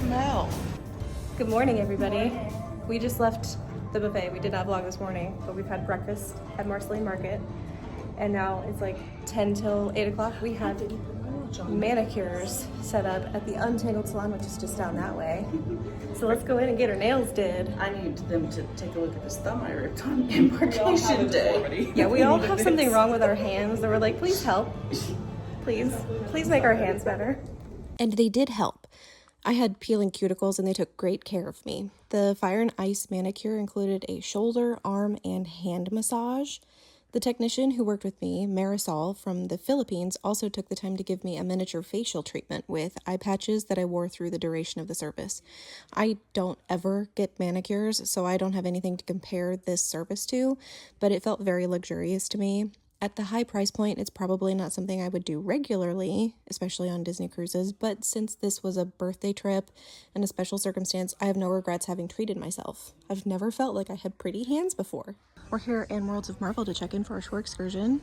Cozumel. Good morning, everybody. We just left the buffet. We did not vlog this morning, but we've had breakfast at Marceline Market. And now it's like 10 till 8 o'clock. We have manicures set up at the Untangled Salon, which is just down that way. So let's go in and get our nails did. I need them to take a look at this thumb I ripped on embarkation day. Yeah, we all have something wrong with our hands. That we're like, please help. Please make our hands better. And they did help. I had peeling cuticles and they took great care of me. The fire and ice manicure included a shoulder, arm, and hand massage. The technician who worked with me, Marisol from the Philippines, also took the time to give me a miniature facial treatment with eye patches that I wore through the duration of the service. I don't ever get manicures, so I don't have anything to compare this service to, but it felt very luxurious to me. At the high price point, it's probably not something I would do regularly, especially on Disney cruises, but since this was a birthday trip and a special circumstance, I have no regrets having treated myself. I've never felt like I had pretty hands before. We're here in Worlds of Marvel to check in for our shore excursion.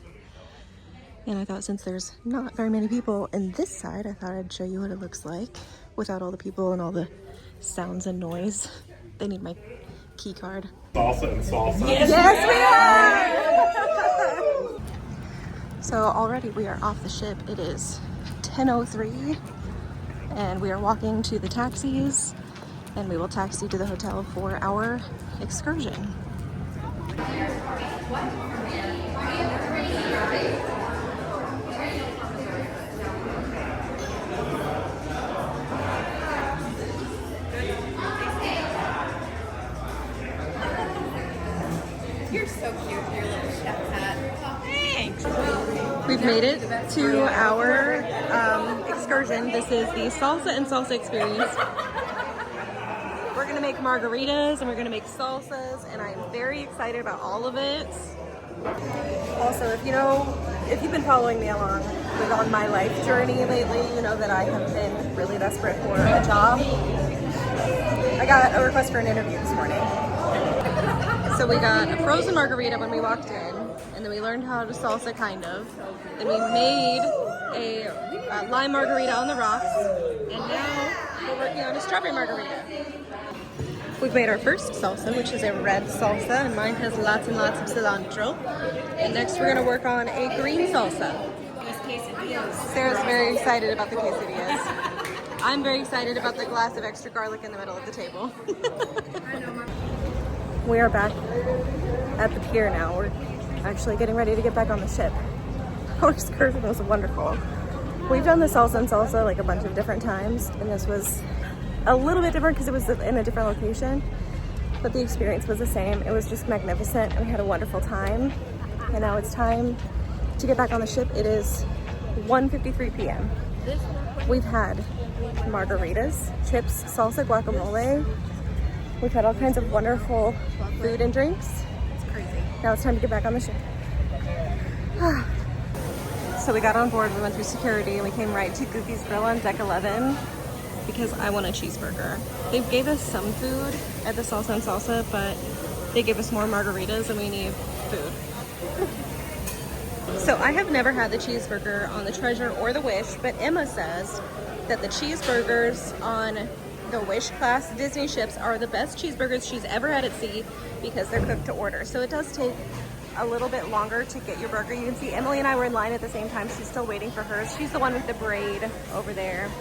And I thought since there's not very many people in this side, I thought I'd show you what it looks like without all the people and all the sounds and noise. They need my key card. Salsa and Salsa. Yes, we are! So already we are off the ship. It is 10:03 and we are walking to the taxis and we will taxi to the hotel for our excursion. You're so cute with your little chef hat. Thanks. We've made it to our excursion. This is the Salsa and Salsa experience. We're gonna make margaritas and we're gonna make salsas, and I'm very excited about all of it. Also, if you've been following me along on my life journey lately, you know that I have been really desperate for a job. I got a request for an interview this morning. So we got a frozen margarita when we walked in, and then we learned how to salsa kind of. Then we made a lime margarita on the rocks, and now we're working on a strawberry margarita. We've made our first salsa, which is a red salsa, and mine has lots and lots of cilantro. And next we're gonna work on a green salsa. Sarah's very excited about the quesadillas. I'm very excited about the glass of extra garlic in the middle of the table. We are back at the pier now. We're actually getting ready to get back on the ship. Our excursion was wonderful. We've done the Salsa and Salsa like a bunch of different times, and this was a little bit different because it was in a different location, but the experience was the same. It was just magnificent, and we had a wonderful time. And now it's time to get back on the ship. It is 1:53 p.m. We've had margaritas, chips, salsa, guacamole. We've had all kinds of wonderful food and drinks. It's crazy. Now it's time to get back on the ship. So we got on board, we went through security, and we came right to Goofy's Grill on deck 11 because I want a cheeseburger. They gave us some food at the Salsa and Salsa, but they gave us more margaritas and we need food. So I have never had the cheeseburger on the Treasure or the Wish, but Emma says that the cheeseburgers on the Wish class Disney ships are the best cheeseburgers she's ever had at sea because they're cooked to order. So it does take a little bit longer to get your burger. You can see Emily and I were in line at the same time. She's still waiting for hers. She's the one with the braid over there.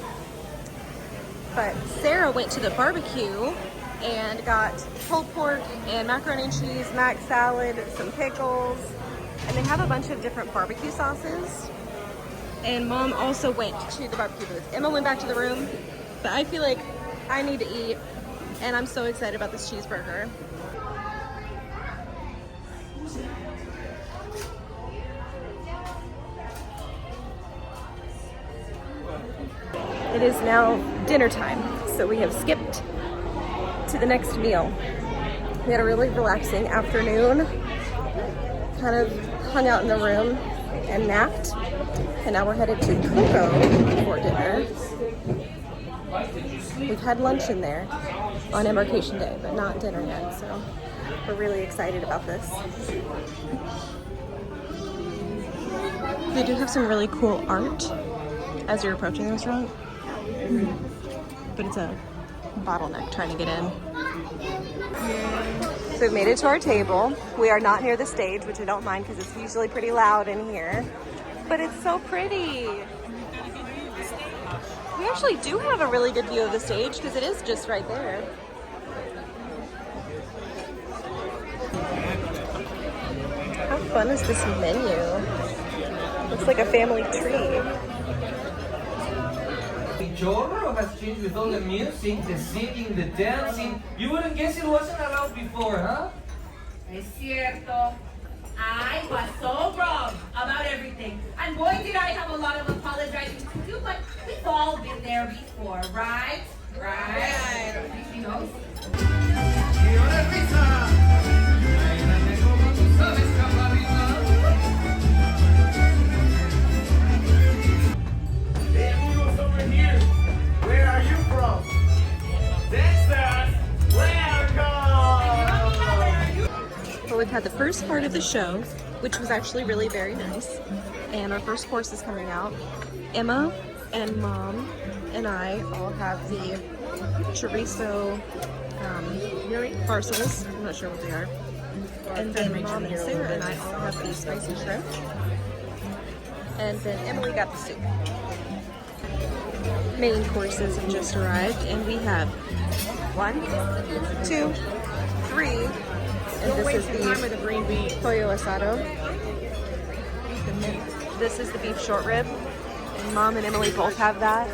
But Sarah went to the barbecue and got pulled pork and macaroni and cheese, mac salad, some pickles, and they have a bunch of different barbecue sauces. And Mom also went to the barbecue booth. Emma went back to the room, but I feel like I need to eat, and I'm so excited about this cheeseburger. It is now dinner time, so we have skipped to the next meal. We had a really relaxing afternoon, kind of hung out in the room and napped, and now we're headed to Coco for dinner. We've had lunch in there on embarkation day, but not dinner yet, so we're really excited about this. They do have some really cool art as you're approaching the restaurant, but it's a bottleneck trying to get in. So we've made it to our table. We are not near the stage, which I don't mind because it's usually pretty loud in here. But it's so pretty. We actually do have a really good view of the stage because it is just right there. How fun is this menu? Looks like a family tree. The genre has changed with all the music, the singing, the dancing. You wouldn't guess it wasn't allowed before, huh? Es cierto. I was so wrong about everything. And boy, did I have a lot of apologizing to do, but we've all been there before, right? Right. You know? Well, we've had the first part of the show, which was actually really very nice. And our first course is coming out. Emma and Mom and I all have the chorizo parcels. I'm not sure what they are. And then Mom and Sarah and I all have the spicy shrimp. And then Emily got the soup. Main courses have just arrived, and we have 1, 2, 3. And this is the pollo asado. This is the beef short rib. And Mom and Emily both have that.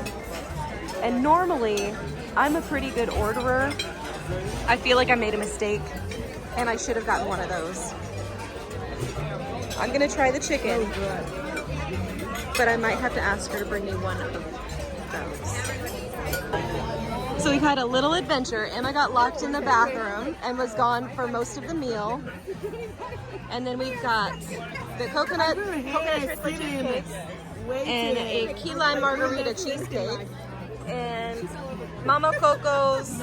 And normally, I'm a pretty good orderer. I feel like I made a mistake, and I should have gotten one of those. I'm gonna try the chicken, but I might have to ask her to bring me one of those. So we've had a little adventure. Emma got locked in the bathroom and was gone for most of the meal. And then we've got the coconut crispy cheesecakes and a key lime margarita cheesecake and Mama Coco's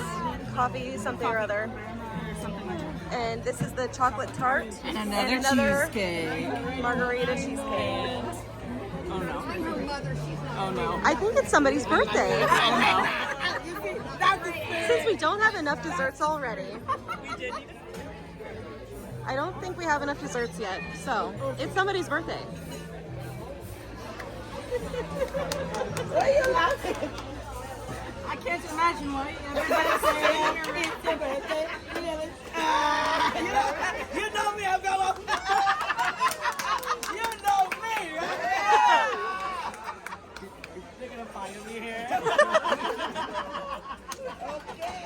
coffee something or other. And this is the chocolate tart And another cheesecake. margarita cheesecake. Oh no. Oh no. I think it's somebody's birthday. Oh no. Since we don't have enough desserts already. I don't think we have enough desserts yet, so it's somebody's birthday. Why are you laughing? I can't imagine why everybody's saying it's your birthday. You know me, I'm going. You know me, right? They're gonna fire me here. Okay.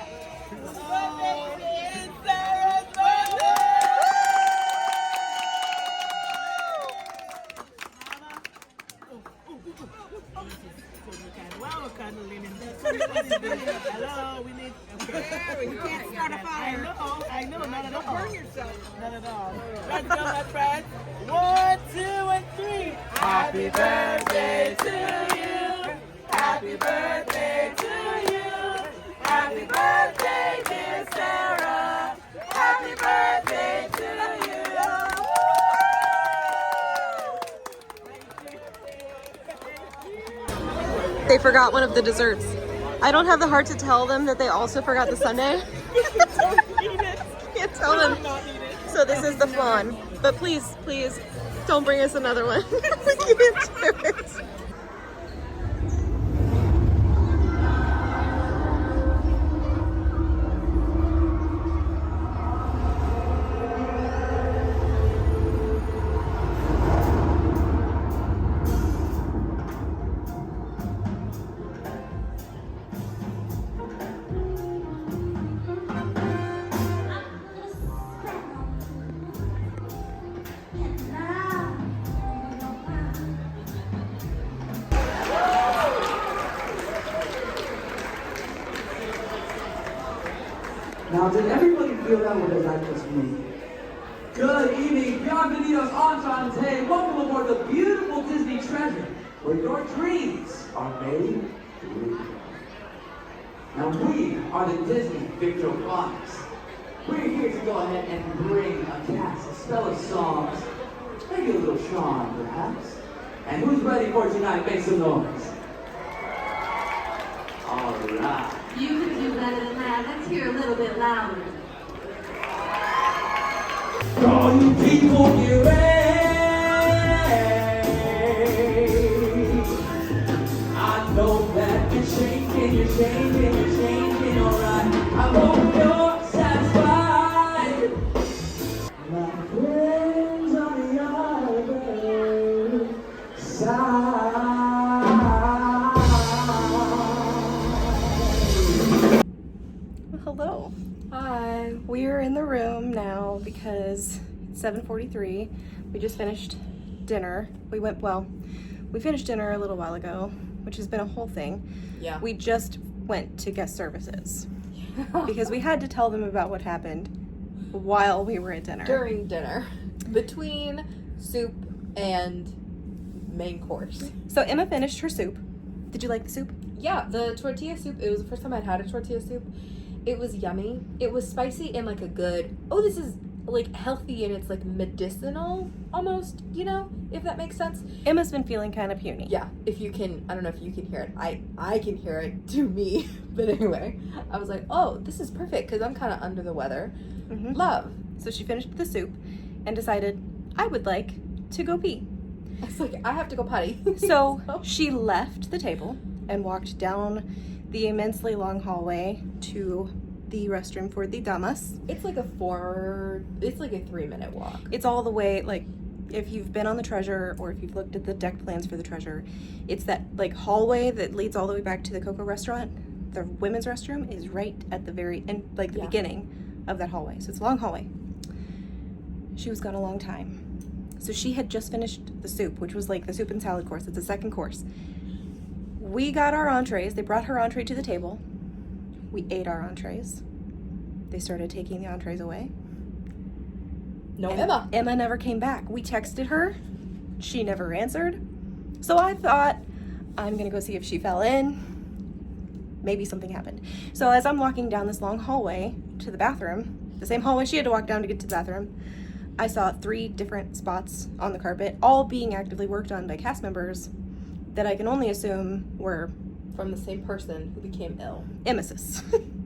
It's Sarah's birthday. Hello, we need. Okay. We can't start a fire. I know, not at all. Burn yourself. Not at all. Let's go, my friends. 1, 2, and 3. Happy birthday to you. Happy birthday to you. Happy birthday, dear Sarah. Happy birthday to you. They forgot one of the desserts. I don't have the heart to tell them that they also forgot the sundae. Can't tell them. So this is the flan. But please, please, don't bring us another one. We can't do it. Now, did everybody feel that way like just me? Good evening, bienvenidos, enchanté. Welcome aboard the beautiful Disney treasure, where your dreams are made real. Now, we are the Disney Victor Flocks. We're here to go ahead and bring a cast, a spell of songs, maybe a little charm, perhaps. And who's ready for tonight? Make some noise. All right. Alright. You can do better than that. Let's hear a little bit louder. All you people get ready. I know that you're changing, alright. I hope you're satisfied. My friends on the other side. Hello. Hi. We are in the room now because it's 7:43. We just finished dinner. We finished dinner a little while ago, which has been a whole thing. Yeah. We just went to guest services because we had to tell them about what happened while we were at dinner. During dinner. Between soup and main course. So Emma finished her soup. Did you like the soup? Yeah, the tortilla soup, it was the first time I'd had a tortilla soup. It was yummy. It was spicy and like a good, this is like healthy and it's like medicinal almost, you know, if that makes sense. Emma's been feeling kind of puny. Yeah, if you can, I don't know if you can hear it. I can hear it to me. But anyway, I was like, oh, this is perfect because I'm kind of under the weather. Mm-hmm. Love. So she finished the soup and decided, I would like to go pee. I was like, I have to go potty. So she left the table and walked down the immensely long hallway to the restroom for the damas. It's like a 3-minute walk. It's all the way, like, if you've been on the Treasure or if you've looked at the deck plans for the Treasure, it's that like hallway that leads all the way back to the Coco restaurant. The women's restroom is right at the very end, like the beginning of that hallway. So it's a long hallway. She was gone a long time. So she had just finished the soup, which was like the soup and salad course. It's the second course. We got our entrees. They brought her entree to the table. We ate our entrees. They started taking the entrees away. No And Emma. Emma never came back. We texted her. She never answered. So I thought, I'm gonna go see if she fell in. Maybe something happened. So as I'm walking down this long hallway to the bathroom, the same hallway she had to walk down to get to the bathroom, I saw 3 different spots on the carpet, all being actively worked on by cast members that I can only assume were From the same person who became ill. emesis.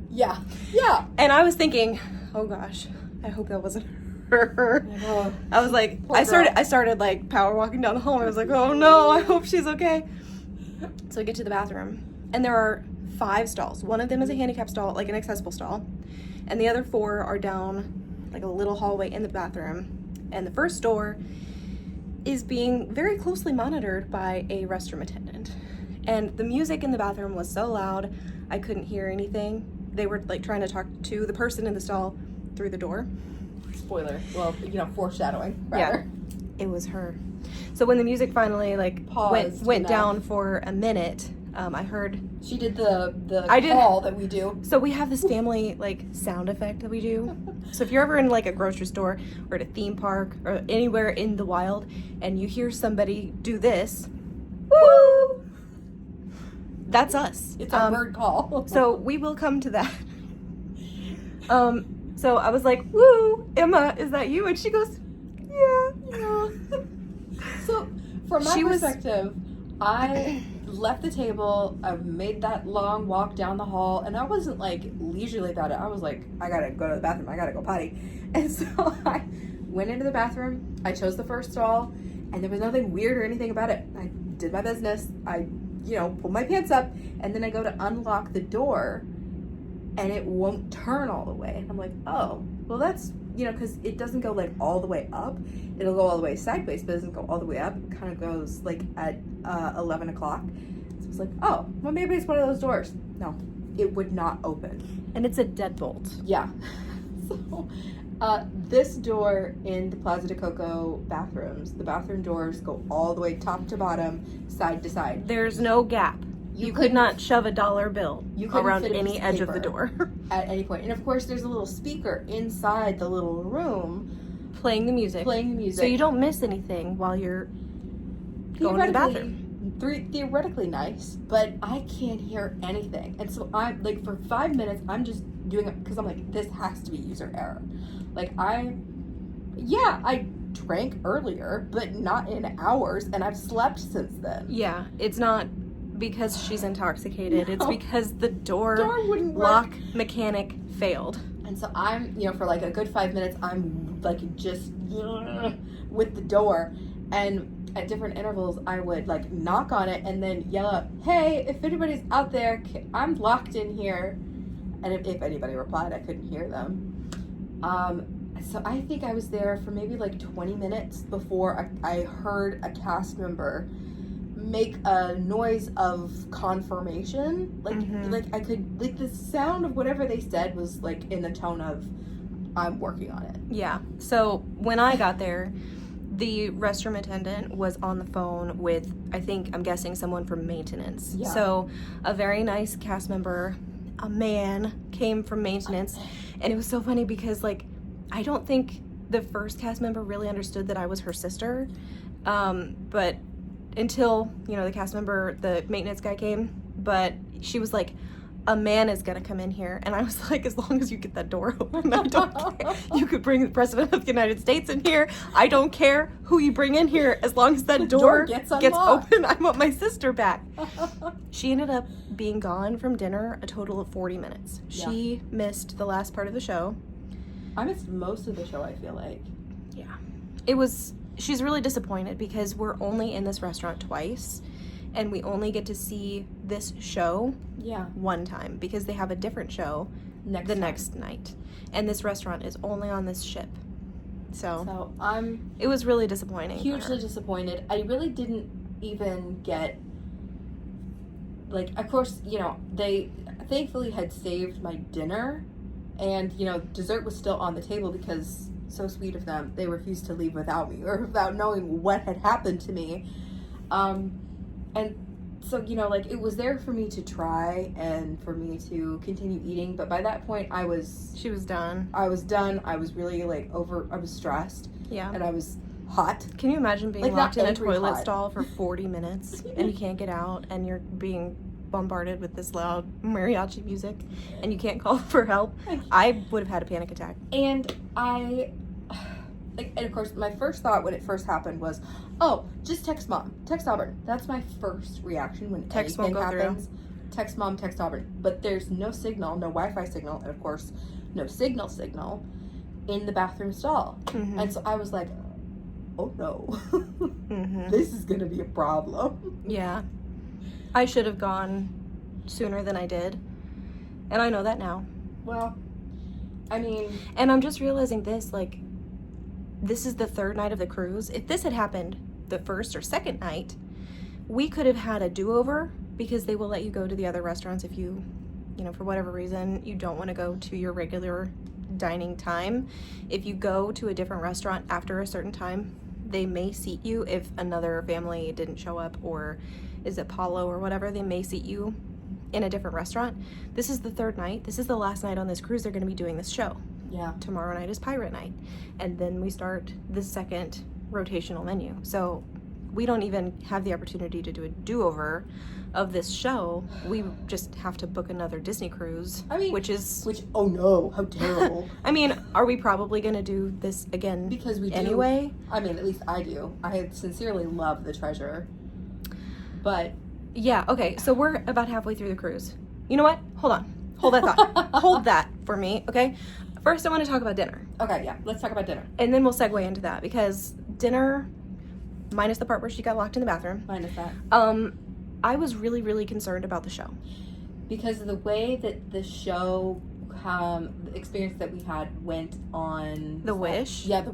Yeah. Yeah. And I was thinking, oh gosh, I hope that wasn't her. Oh, I was like, poor I girl. started like power walking down the hallway. I was like, oh no, I hope she's okay. So I get to the bathroom and there are 5 stalls. One of them is a handicap stall, like an accessible stall. And the other 4 are down like a little hallway in the bathroom. And the first door is being very closely monitored by a restroom attendant. And the music in the bathroom was so loud, I couldn't hear anything. They were like trying to talk to the person in the stall through the door. Spoiler. Well, foreshadowing. Rather. Yeah, it was her. So when the music finally like Paused went enough. down for a minate, I heard. She did the I did- call that we do. So we have this family like sound effect that we do. So if you're ever in like a grocery store or at a theme park or anywhere in the wild and you hear somebody do this, woo, that's us. It's a bird call. So we will come to that. So I was like, woo, Emma, is that you? And she goes, yeah. So, from my She was- perspective, I left the table, I made that long walk down the hall, and I wasn't like leisurely about it. I was like, I gotta go to the bathroom, I gotta go potty. And so I went into the bathroom, I chose the first stall, and there was nothing weird or anything about it. I did my business, I, pulled my pants up, and then I go to unlock the door, and it won't turn all the way. And I'm like, oh, well that's, because it doesn't go like all the way up. It'll go all the way sideways, but it doesn't go all the way up. It kind of goes like at 11 o'clock. So I was like, oh, well maybe it's one of those doors. No, it would not open. And it's a deadbolt. Yeah. So this door in the Plaza de Coco bathrooms, the bathroom doors go all the way top to bottom, side to side. There's no gap. You could not shove a dollar bill couldn't around fit a any piece of edge of the paper door. at any point. And of course there's a little speaker inside the little room Playing the music. music. So you don't miss anything while you're going to the bathroom. Theoretically nice, but I can't hear anything. And so I'm like, for 5 minutes, I'm just doing it because I'm like, this has to be user error. Like I drank earlier, but not in hours, and I've slept since then. Yeah, it's not because she's intoxicated. No. It's because the door wouldn't work. lock mechanic failed. And so I'm, you know, for like a good 5 minutes, I'm like just with the door. And at different intervals, I would like knock on it and then yell out, "Hey, if anybody's out there, I'm locked in here." And if anybody replied, I couldn't hear them. So I think I was there for maybe like 20 minutes before I heard a cast member make a noise of confirmation. Like I could, like, the sound of whatever they said was like in the tone of, "I'm working on it." Yeah. So when I got there, the restroom attendant was on the phone with, I'm guessing someone from maintenance. Yeah. So a very nice cast member, a man, came from maintenance. And it was so funny because, like, I don't think the first cast member really understood that I was her sister. But until, you know, the maintenance guy came, but she was like, "A man is gonna come in here." And I was like, as long as you get that door open, I don't care. You could bring the President of the United States in here. I don't care who you bring in here, as long as that door gets open. I want my sister back. She ended up being gone from dinner a total of 40 minutes. Yeah. She missed the last part of the show. I missed most of the show, I feel like. Yeah. She's really disappointed because we're only in this restaurant twice. And we only get to see this show one time because they have a different show next night. And this restaurant is only on this ship. So it was really disappointing. Hugely disappointed. I really didn't even get, like, of course, you know, they thankfully had saved my dinner, and, you know, dessert was still on the table because, so sweet of them, they refused to leave without me or without knowing what had happened to me. And so, you know, like, it was there for me to try and for me to continue eating. But by that point, she was done. I was done. I was really, like, I was stressed. Yeah. And I was hot. Can you imagine being like, locked in a toilet hot. stall for 40 minutes and you can't get out and you're being bombarded with this loud mariachi music and you can't call for help? I would have had a panic attack. And and of course, my first thought when it first happened was, "Oh, just text Mom, text Auburn." That's my first reaction when anything happens. Text Mom, text Auburn. But there's no signal, no Wi-Fi signal, and of course, no signal in the bathroom stall. And so I was like, "Oh no, this is gonna be a problem." Yeah, I should have gone sooner than I did, and I know that now. Well, I mean, and I'm just realizing this, like, this is the third night of the cruise. If this had happened the first or second night, we could have had a do-over because they will let you go to the other restaurants if you know, for whatever reason, you don't want to go to your regular dining time. If you go to a different restaurant after a certain time, they may seat you if another family didn't show up, or is it Paulo or whatever, they may seat you in a different restaurant. This is the third night. This is the last night on this cruise they're going to be doing this show. Yeah. Tomorrow night is pirate night. And then we start the second rotational menu. So we don't even have the opportunity to do a do-over of this show. We just have to book another Disney cruise. I mean, which, oh no, how terrible. I mean, are we probably going to do this again? Because we do. Anyway? I mean, at least I do. I sincerely love the treasure. But yeah, okay, so we're about halfway through the cruise. You know what? Hold on. Hold that thought. Hold that for me, okay? First, I want to talk about dinner. Okay, yeah, let's talk about dinner. And then we'll segue into that, because dinner, minus the part where she got locked in the bathroom. Minus that. I was really, really concerned about the show. Because of the way that the show, the experience that we had went on... The Wish? Yeah,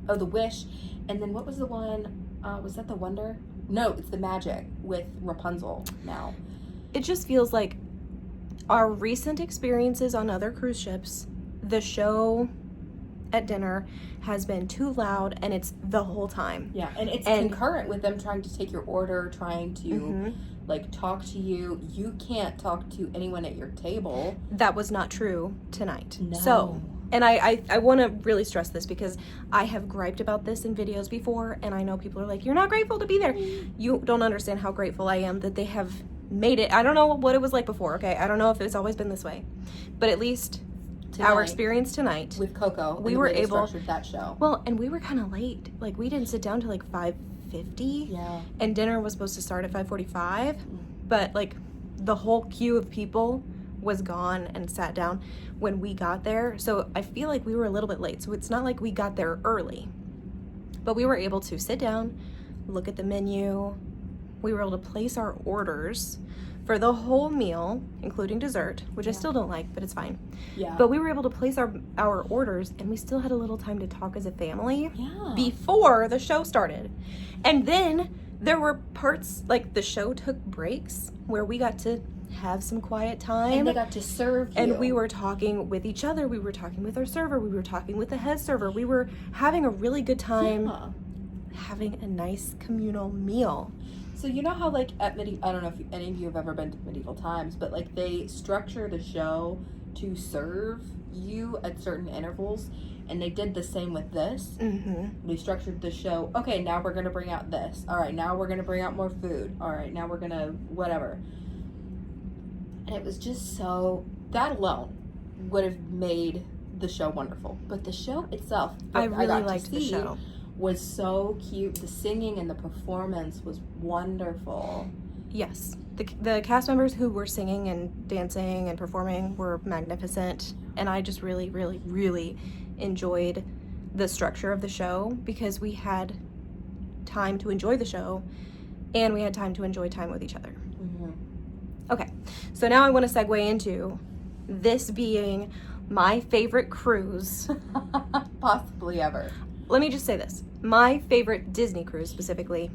The Wish. And then what was the one, was that The Wonder? No, it's The Magic with Rapunzel now. It just feels like our recent experiences on other cruise ships, the show at dinner has been too loud, and it's the whole time. Yeah, and it's concurrent with them trying to take your order, trying to like talk to you. You can't talk to anyone at your table. That was not true tonight. No. So, and I want to really stress this, because I have griped about this in videos before, and I know people are like, you're not grateful to be there. You don't understand how grateful I am that they have made it. I don't know what it was like before, okay? I don't know if it's always been this way. But at least tonight, our experience tonight with Coco, we were able structured that show. Well, and we were kind of late. Like, we didn't sit down till like 5:50. Yeah. And dinner was supposed to start at 5:45. but like the whole queue of people was gone and sat down when we got there. So I feel like we were a little bit late. So it's not like we got there early, but we were able to sit down, look at the menu. We were able to place our orders for the whole meal, including dessert, which I still don't like, but it's fine. Yeah. But we were able to place our orders, and we still had a little time to talk as a family Yeah. before the show started. And then there were parts, like the show took breaks where we got to have some quiet time. And they got to serve you. And we were talking with each other. We were talking with our server. We were talking with the head server. We were having a really good time having a nice communal meal. So you know how like at I don't know if any of you have ever been to medieval times, but like they structure the show to serve you at certain intervals, and they did the same with this. They structured the show, okay, now we're gonna bring out this. All right, now we're gonna bring out more food. All right, now we're gonna whatever. And it was just so, that alone would have made the show wonderful. But the show itself, I really got to liked the see, show. was so cute. The singing and the performance was wonderful. Yes. The cast members who were singing and dancing and performing were magnificent. And I just really, really, really enjoyed the structure of the show because we had time to enjoy the show and we had time to enjoy time with each other. Okay, so now I want to segue into this being my favorite cruise. Possibly ever. Let me just say this. My favorite Disney cruise specifically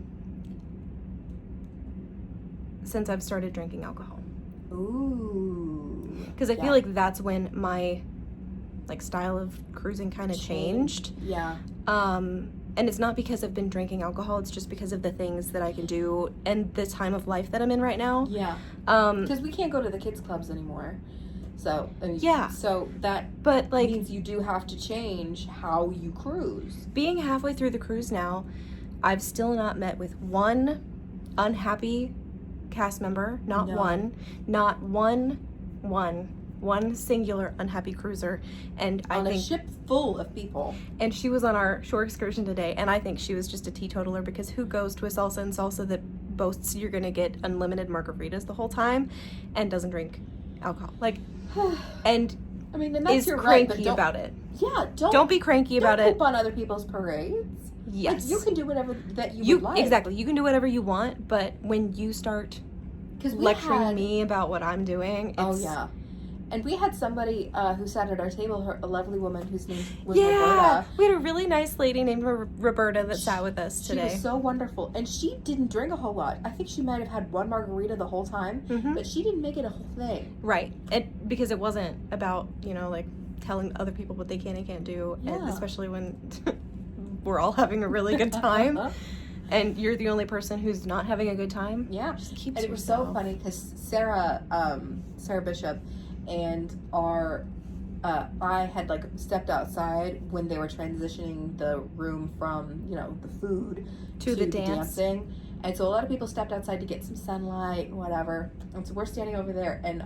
since I've started drinking alcohol. Ooh. Because I feel like that's when my like style of cruising kind of changed. Yeah. And it's not because I've been drinking alcohol, it's just because of the things that I can do and the time of life that I'm in right now. Yeah. Because we can't go to the kids clubs anymore. So, I mean, yeah. So that but like means you do have to change how you cruise. Being halfway through the cruise now, I've still not met with one unhappy cast member, not one singular unhappy cruiser, and on I think a ship full of people. And she was on our shore excursion today, and I think she was just a teetotaler because who goes to a Salsa and Salsa that boasts you're gonna get unlimited margaritas the whole time and doesn't drink alcohol? Like, and I mean, and that's is your cranky right, but about it. Yeah, don't be cranky about it. Don't poop on other people's parades. Yes, like, you can do whatever that you would like. Exactly, you can do whatever you want, but when you start lecturing me about what I'm doing, it's, and we had somebody who sat at our table, a lovely woman whose name was Roberta. We had a really nice lady named Roberta that sat with us today. She was so wonderful, and she didn't drink a whole lot. I think she might have had one margarita the whole time, but she didn't make it a whole thing. Right, because it wasn't about, like telling other people what they can and can't do, and especially when we're all having a really good time. And you're the only person who's not having a good time. Yeah, just keep. And it was so funny because Sarah Bishop, and I had like stepped outside when they were transitioning the room from the food to the dancing, and so a lot of people stepped outside to get some sunlight and whatever. And so we're standing over there and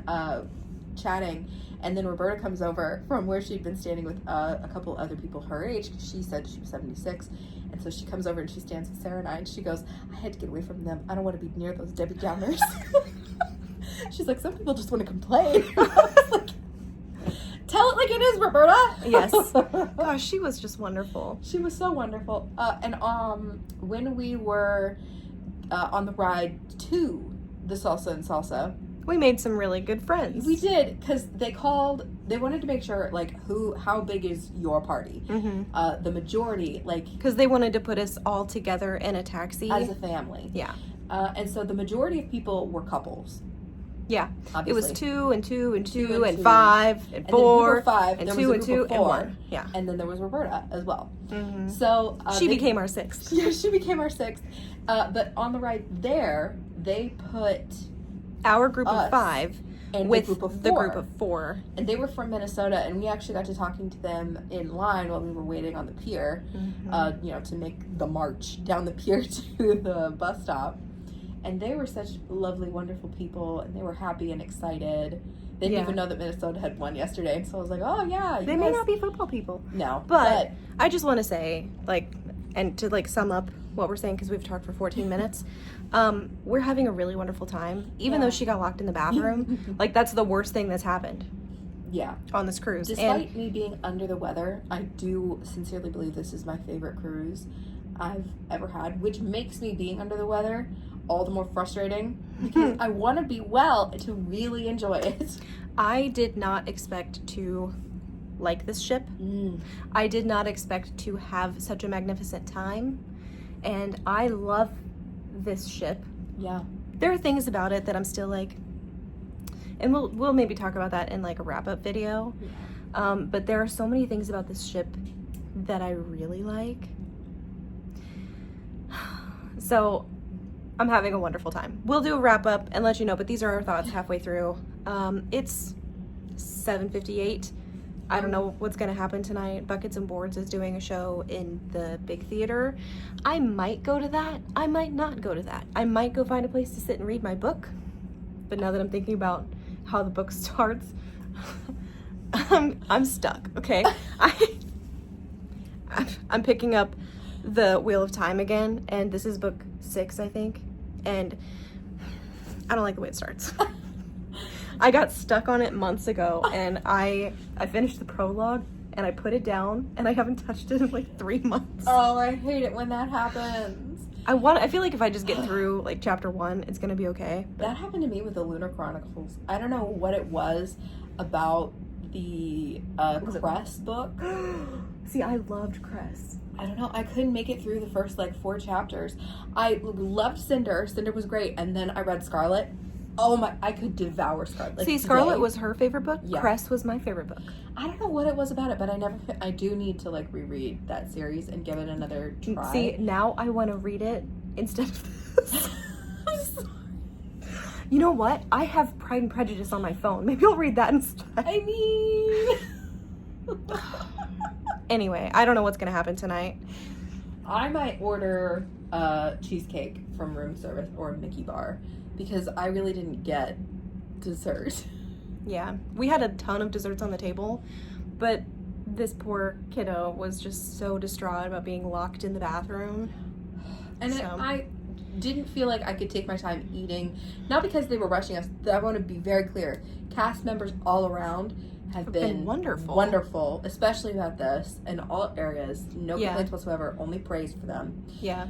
chatting, and then Roberta comes over from where she'd been standing with a couple other people her age, because she said she was 76. And so she comes over and she stands with Sarah and I, and she goes, I had to get away from them. I don't want to be near those Debbie Downers. She's like, some people just want to complain. I was like, tell it like it is, Roberta. Yes. Gosh, she was just wonderful. She was so wonderful. And when we were on the ride to the Salsa and Salsa, we made some really good friends. We did, because they wanted to make sure, like, how big is your party? The majority, like... Because they wanted to put us all together in a taxi. As a family. Yeah. And so the majority of people were couples. Yeah. Obviously. It was 2 and 2 and 2 and 5 and 4 and 2 and 2 and 1. Yeah. And then there was Roberta as well. So... she became our 6th. Yeah, she became our 6th. But on the ride there, they put... our group of 5 and with the group of 4. And they were from Minnesota, and we actually got to talking to them in line while we were waiting on the pier, to make the march down the pier to the bus stop. And they were such lovely, wonderful people, and they were happy and excited. They didn't even know that Minnesota had won yesterday, and so I was like, oh yeah. They may not be football people. No. But I just want to say, like, and to like sum up what we're saying, because we've talked for 14 minutes, we're having a really wonderful time, even though she got locked in the bathroom. Like, that's the worst thing that's happened. Yeah. On this cruise. Despite me being under the weather, I do sincerely believe this is my favorite cruise I've ever had, which makes me being under the weather all the more frustrating because I want to be well to really enjoy it. I did not expect to like this ship. I did not expect to have such a magnificent time, and I love this ship. Yeah. There are things about it that I'm still like, and we'll maybe talk about that in like a wrap-up video. But there are so many things about this ship that I really like. So I'm having a wonderful time. We'll do a wrap-up and let you know, but these are our thoughts halfway through. It's 7:58. I don't know what's gonna happen tonight. Buckets and Boards is doing a show in the big theater. I might go to that. I might not go to that. I might go find a place to sit and read my book. But now that I'm thinking about how the book starts, I'm stuck, okay? I'm picking up the Wheel of Time again, and this is book 6, I think, and I don't like the way it starts. I got stuck on it months ago, and I finished the prologue, and I put it down, and I haven't touched it in like 3 months. Oh, I hate it when that happens. I feel like if I just get through like chapter 1, it's gonna be okay. That happened to me with the Lunar Chronicles. I don't know what it was about the Crest book. See, I loved Crest. I don't know. I couldn't make it through the first like 4 chapters. I loved Cinder. Cinder was great, and then I read Scarlet. Oh my! I could devour Scarlet. Like, see, Scarlet was her favorite book. Yeah. Crest was my favorite book. I don't know what it was about it, but I do need to like reread that series and give it another try. See, now I want to read it instead of this. You know what? I have Pride and Prejudice on my phone. Maybe I'll read that instead. I mean... Anyway, I don't know what's going to happen tonight. I might order a cheesecake from room service or Mickey Bar because I really didn't get dessert. Yeah, we had a ton of desserts on the table, but this poor kiddo was just so distraught about being locked in the bathroom. And I didn't feel like I could take my time eating, not because they were rushing us. I want to be very clear. Cast members all around have been wonderful, especially about this in all areas. No complaints whatsoever, only praise for them. Yeah.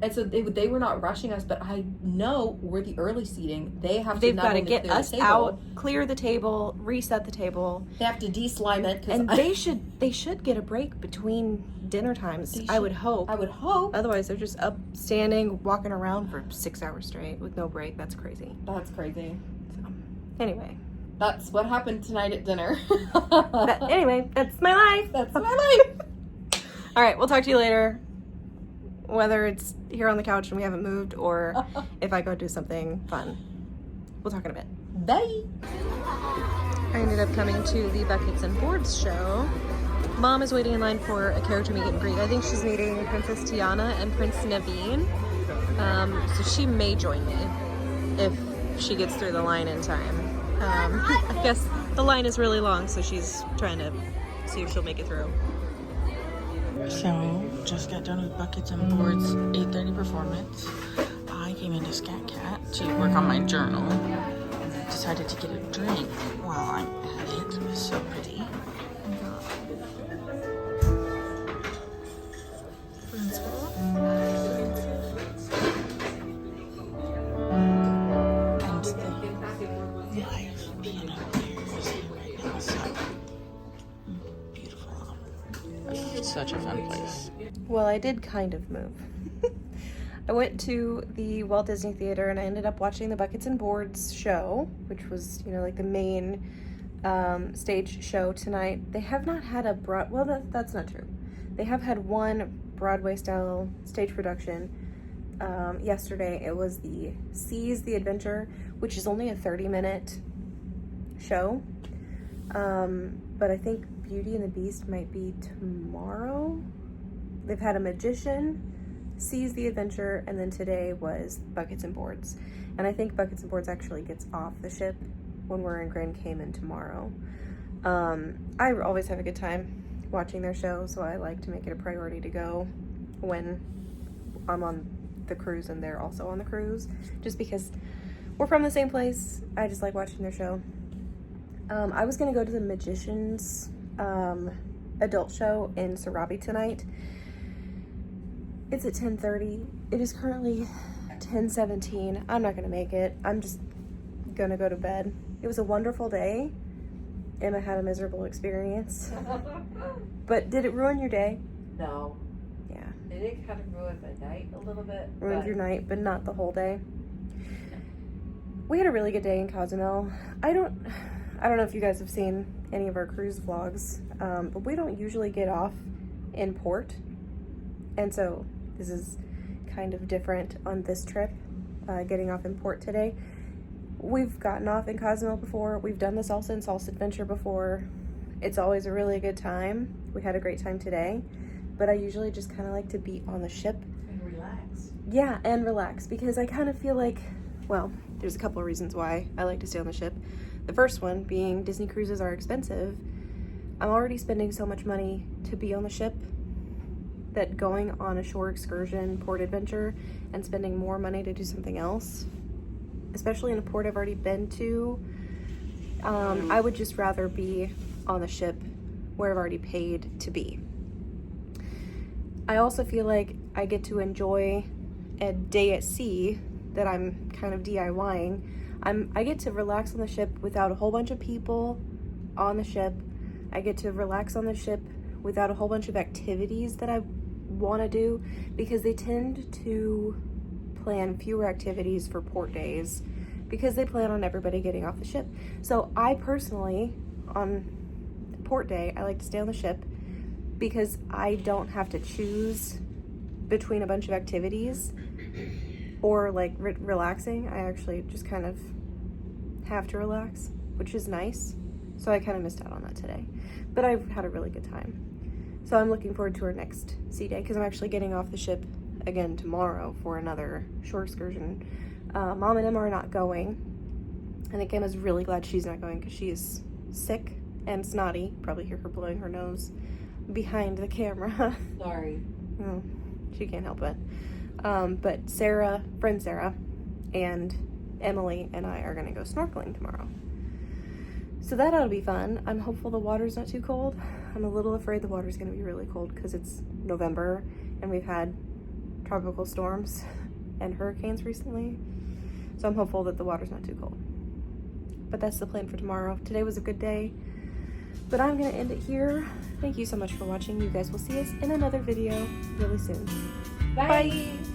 And so they were not rushing us, but I know we're the early seating. They've got to get us out, clear the table, reset the table. They have to de-slime it. And they should get a break between dinner times. I would hope. Otherwise, they're just up, standing, walking around for 6 hours straight with no break. That's crazy. That's crazy. So, anyway. That's what happened tonight at dinner. Anyway, that's my life. That's my life. All right, we'll talk to you later. Whether it's here on the couch and we haven't moved, or if I go do something fun. We'll talk in a bit. Bye. I ended up coming to the Buckets and Boards show. Mom is waiting in line for a character meet and greet. I think she's meeting Princess Tiana and Prince Naveen. So she may join me if she gets through the line in time. I guess the line is really long, so she's trying to see if she'll make it through. So, just got done with Buckets and Boards 8:30 performance. I came into Scat Cat to work on my journal. Decided to get a drink while I'm at it. It was so pretty. Such a fun place. Well, I did kind of move. I went to the Walt Disney Theater and I ended up watching the Buckets and Boards show, which was, like the main stage show tonight. They have not had that's not true. They have had one Broadway-style stage production. Yesterday, it was the Seize the Adventure, which is only a 30-minute show. But I think Beauty and the Beast might be tomorrow. They've had a magician, Seize the Adventure, and then today was Buckets and Boards. And I think Buckets and Boards actually gets off the ship when we're in Grand Cayman tomorrow. I always have a good time watching their show, so I like to make it a priority to go. when I'm on the cruise and they're also on the cruise, just because we're from the same place. I just like watching their show. I was gonna go to the Magicians adult show in Sarabi tonight. It's at 10:30. It is currently 10:17. I'm not gonna make it. I'm just gonna go to bed. It was a wonderful day. Emma had a miserable experience. But did it ruin your day? No. Yeah. It did kind of ruin my night a little bit. Ruined your night, but not the whole day. We had a really good day in Cozumel. I don't know if you guys have seen any of our cruise vlogs, but we don't usually get off in port. And so this is kind of different on this trip, getting off in port today. We've gotten off in Cozumel before. We've done the Salsa and Salsa adventure before. It's always a really good time. We had a great time today, but I usually just kind of like to be on the ship. And relax. Yeah, and relax, because I kind of feel like, well, there's a couple of reasons why I like to stay on the ship. The first one being Disney cruises are expensive. I'm already spending so much money to be on the ship that going on a shore excursion, port adventure, and spending more money to do something else, especially in a port I've already been to, I would just rather be on the ship where I've already paid to be. I also feel like I get to enjoy a day at sea that I'm kind of DIYing. I get to relax on the ship without a whole bunch of people on the ship. I get to relax on the ship without a whole bunch of activities that I want to do, because they tend to plan fewer activities for port days because they plan on everybody getting off the ship. So I personally, on port day, I like to stay on the ship because I don't have to choose between a bunch of activities or like relaxing. I actually just kind of have to relax, which is nice. So I kind of missed out on that today, but I've had a really good time. So I'm looking forward to our next sea day, because I'm actually getting off the ship again tomorrow for another shore excursion. Mom and Emma are not going. I think Emma's really glad she's not going because she is sick and snotty. Probably hear her blowing her nose behind the camera. Sorry. Oh, she can't help it. But Sarah, friend Sarah, and Emily and I are gonna go snorkeling tomorrow. So that ought to be fun. I'm hopeful the water's not too cold. I'm a little afraid the water's gonna be really cold because it's November and we've had tropical storms and hurricanes recently. So I'm hopeful that the water's not too cold. But that's the plan for tomorrow. Today was a good day, but I'm gonna end it here. Thank you so much for watching. You guys will see us in another video really soon. Bye. Bye.